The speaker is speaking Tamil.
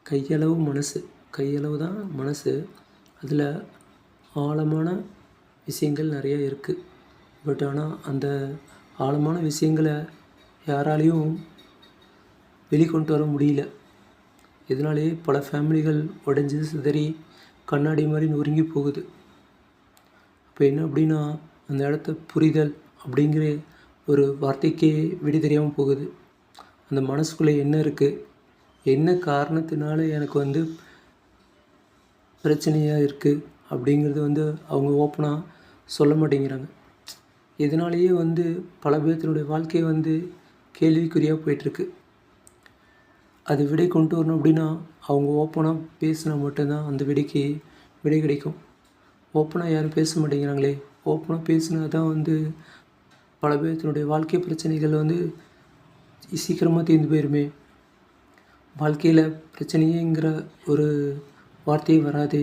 கையளவு மனசு, கையளவு தான் மனசு. அதில் ஆழமான விஷயங்கள் நிறைய இருக்குது. பட் ஆனால் அந்த ஆழமான விஷயங்களை யாராலையும் வெளிக்கொண்டு வர முடியல. இதனாலேயே பல ஃபேமிலிகள் உடஞ்சி சிதறி கண்ணாடி மாதிரி நொறுங்கி போகுது. இப்போ என்ன அப்படின்னா, அந்த இடத்த புரிதல் அப்படிங்கிற ஒரு வார்த்தைக்கே விடை தெரியாமல் போகுது. அந்த மனசுக்குள்ளே என்ன இருக்குது, என்ன காரணத்தினால எனக்கு பிரச்சனையாக இருக்குது அப்படிங்கிறது அவங்க ஓப்பனாக சொல்ல மாட்டேங்கிறாங்க. இதனாலேயே பல பேர்த்தினுடைய வாழ்க்கை கேள்விக்குறியாக போயிட்டுருக்கு. அது விடை கொண்டு வரணும் அப்படின்னா அவங்க ஓப்பனாக பேசினா மட்டும்தான் அந்த விடைக்கு விடை கிடைக்கும். ஓப்பனாக யாரும் பேச மாட்டேங்கிறாங்களே. ஓப்பனாக பேசினா தான் பல பேர்த்தினுடைய வாழ்க்கை பிரச்சனைகள் சீக்கிரமாக தீர்ந்து போயிருமே. வாழ்க்கையில் பிரச்சனையேங்கிற ஒரு வார்த்தையே வராதே.